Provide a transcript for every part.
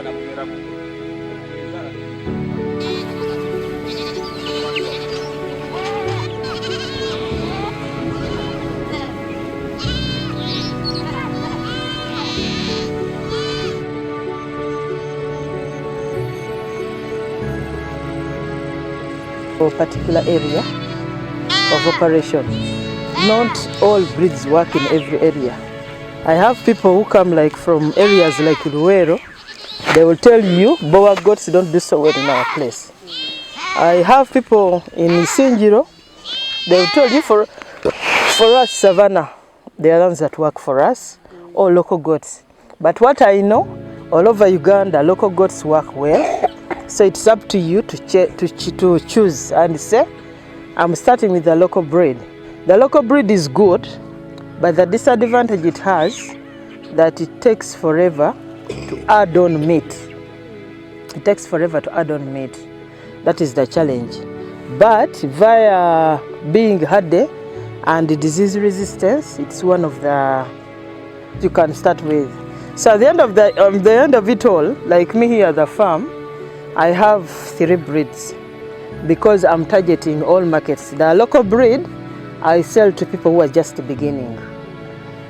For a particular area of operation. Not all breeds work in every area. I have people who come like from areas like Luero. They will tell you boa goats don't do so well in our place. I have people in Isinjiro. They will tell you for us Savannah, they are the ones that work for us, or local goats. But what I know, all over Uganda, local goats work well. So it's up to you to choose and say, I'm starting with the local breed. The local breed is good, but the disadvantage it has that it takes forever to add on meat. It takes forever to add on meat. That is the challenge. But via being hardy and disease resistance, it's one of the you can start with. So at the end of it all, like me here at the farm, I have 3 breeds because I'm targeting all markets. The local breed I sell to people who are just beginning.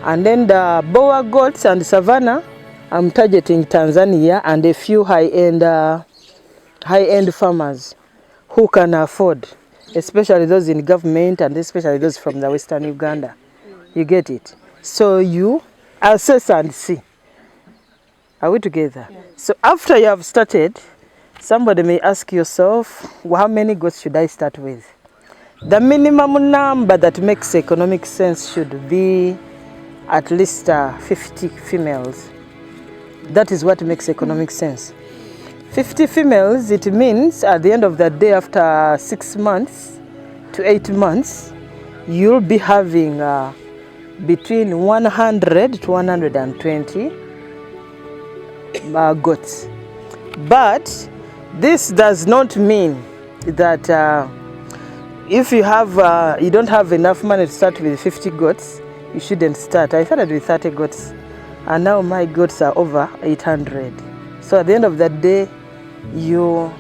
And then the boa goats and Savannah, I'm targeting Tanzania and a few high-end farmers who can afford, especially those in government and especially those from the Western Uganda. You get it? So you assess and see. Are we together? Yeah. So after you have started, somebody may ask yourself, well, how many goats should I start with? The minimum number that makes economic sense should be at least 50 females. That is what makes economic sense. 50 females, it means at the end of the day, after 6 months to 8 months, you'll be having between 100 to 120 goats. But this does not mean that if you have you don't have enough money to start with 50 goats, you shouldn't start. I started with 30 goats, and now my goats are over 800. So at the end of the day, you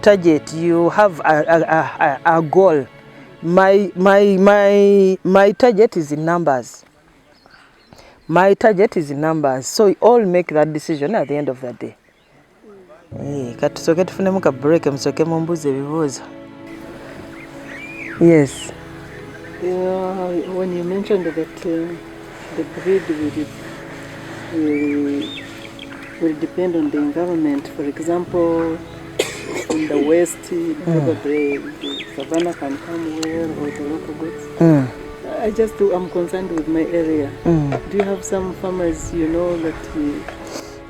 target, you have a goal. My target is in numbers. My target is in numbers. So we all make that decision at the end of the day. Katusoke tufunemu ka break msoke mumbuze ebibuuzo. Yes. When you mentioned that the breed will depend on the environment, for example, in the west, probably the Savannah can come well, or the local goats. I'm concerned with my area. Do you have some farmers you know that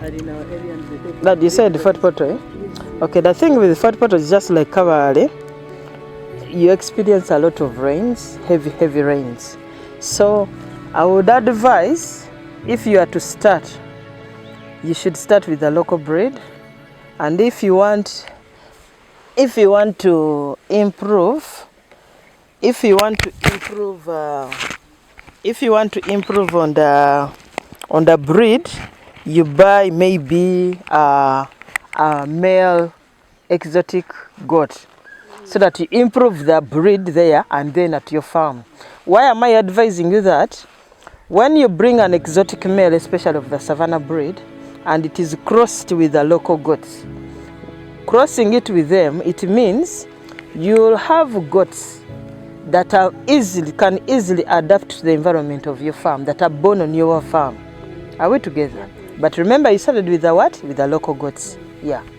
are in our area? And that you said fat pottery? Yes. Okay, the thing with fat pottery is just like Kavale. You experience a lot of rains, heavy rains. So I would advise, if you are to start, you should start with the local breed. And if you want to improve, on the breed, you buy maybe a male exotic goat, so that you improve the breed there and then at your farm. Why am I advising you that? When you bring an exotic male, especially of the Savannah breed, and it is crossed with the local goats, crossing it with them, it means you'll have goats that can easily adapt to the environment of your farm, that are born on your farm. Are we together? But remember, you started with the what? With the local goats. Yeah. You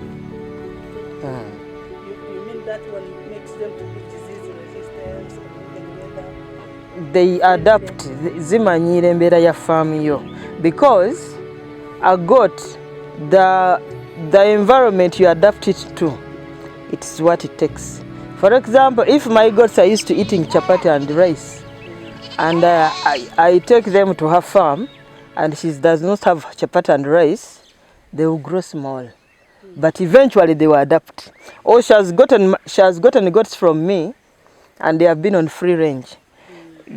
mean that one makes them to be disease resistant? They adapt zimanyire embeera ya farm yo, because a goat, the environment you adapt it to, it's what it takes. For example, if my goats are used to eating chapati and rice, and I take them to her farm, and she does not have chapati and rice, they will grow small. But eventually they will adapt. Or she has gotten goats from me, and they have been on free range.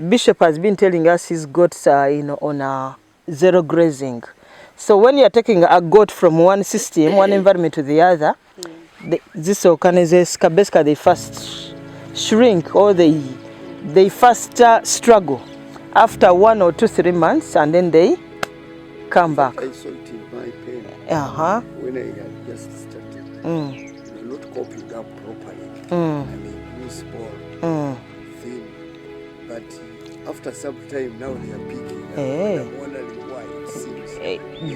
Bishop has been telling us his goats are on a zero grazing. So when you are taking a goat from one system, one environment to the other, these organisms, basically they first shrink, or they first struggle after 1 or 2, 3 months, and then they come back. I saw it in my pen when I had just started. Not copying up properly. I mean, loose ball, thin. But after some time, now they are picking up. I'm wondering why it seems.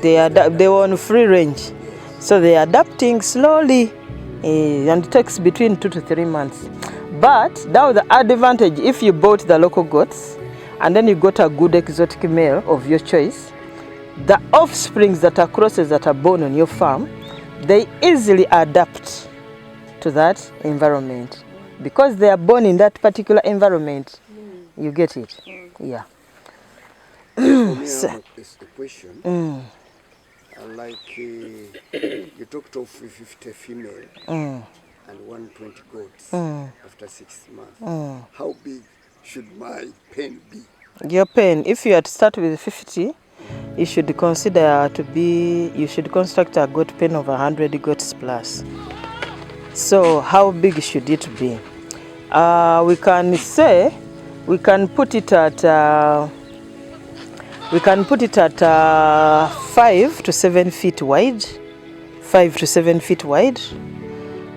They were on free range. So they are adapting slowly, and it takes between 2 to 3 months. But now the advantage, if you bought the local goats, and then you got a good exotic male of your choice, the offsprings that are crosses that are born on your farm, they easily adapt to that environment because they are born in that particular environment. You get it? Yeah. For me, I have a question. Like you talked of 50 female and 120 goats after 6 months. How big should my pen be? Your pen, if you had to start with 50, you should consider you should construct a goat pen of 100 goats plus. So how big should it be? We can say we can put it at 5 to 7 feet wide, 5 to 7 feet wide,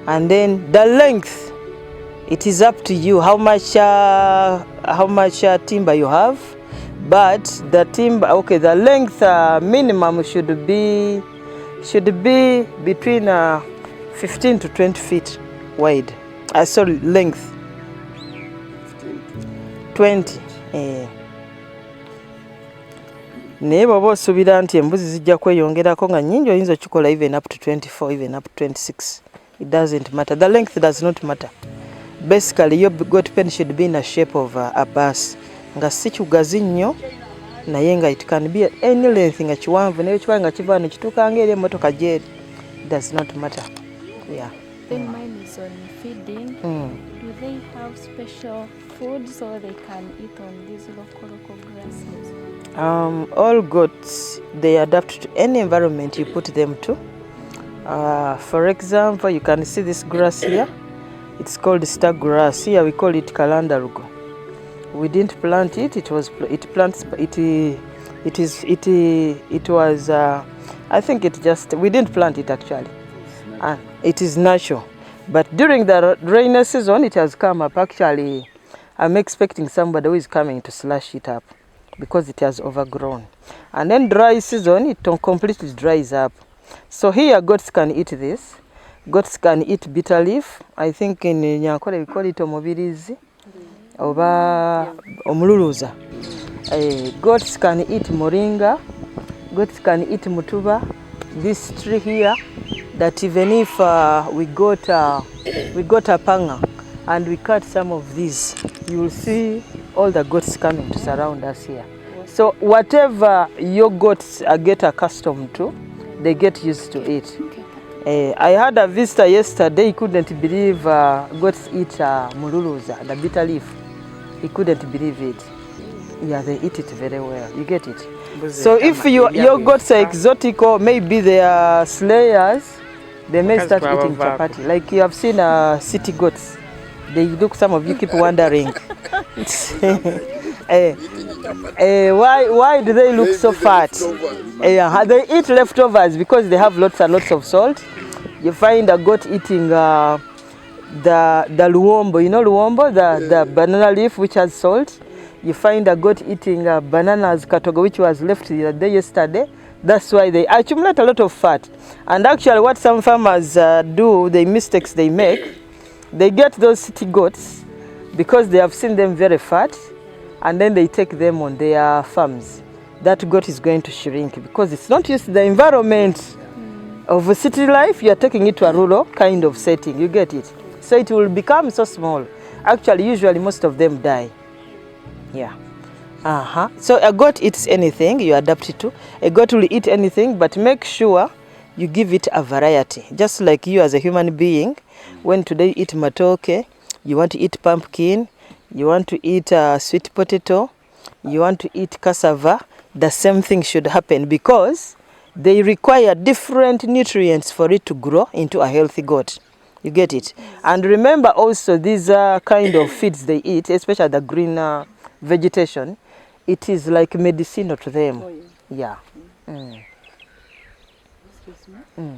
and then the length, it is up to you how much timber you have, but the timber, okay, the length minimum should be between 15 to 20 feet wide. Sorry, length 20. Naye bw'oba osuubira nti embuzi zijja kweyongerako nga nnyingi, oyinza okikola even up to 24, even up to 26. It doesn't matter. The length does not matter. Basically, your goat pen should be in a shape of a bus. Nga si kigazi nnyo, naye nga it can be any length, nga kiwanvu naye kiba nga kiva ne kituuka ng'eri emmotoka gy'eri. It does not matter. Yeah. Then mine is on feeding. Do they have special foods or they can eat on these local grasses? All goats, they adapt to any environment you put them to. For example, you can see this grass here. It's called star grass. Here we call it kalandarugo. We didn't plant it. It was I think we didn't plant it actually. It is natural. But during the rainy season, it has come up. Actually, I'm expecting somebody who is coming to slash it up because it has overgrown. And then dry season, it completely dries up. So here goats can eat this. Goats can eat bitter leaf. I think in Nyankole we call it omubirizi oba omululuza. Goats can eat moringa. Goats can eat mutuba. This tree here, that even if we got a panga and we cut some of these, you will see all the goats coming to surround us here. So whatever your goats get accustomed to, they get used to it. I had a visitor yesterday, he couldn't believe goats eat mululuza, the bitter leaf. He couldn't believe it. Yeah, they eat it very well. You get it? So if your goats are exotic or maybe they are slayers, they may start eating chapati. Like you have seen city goats. They look, some of you keep wondering. Why do they look so fat? They eat leftovers because they have lots and lots of salt. You find a goat eating the luombo, you know luombo, the banana leaf which has salt. You find a goat eating bananas katogo which was left the day yesterday. That's why they accumulate a lot of fat. And actually what some farmers do, the mistakes they make, they get those city goats because they have seen them very fat, and then they take them on their farms. That goat is going to shrink because it's not used to the environment of a city life. You are taking it to a rural kind of setting. You get it? So it will become so small. Actually, usually most of them die. Yeah. So a goat eats anything you adapt it to. A goat will eat anything, but make sure you give it a variety. Just like you as a human being, when today you eat matoke, you want to eat pumpkin, you want to eat sweet potato, you want to eat cassava, the same thing should happen because they require different nutrients for it to grow into a healthy goat. You get it? And remember also these kind of feeds they eat, especially the green vegetation, it is like medicinal to them. Oh, yeah. Yeah. Mm. Excuse me.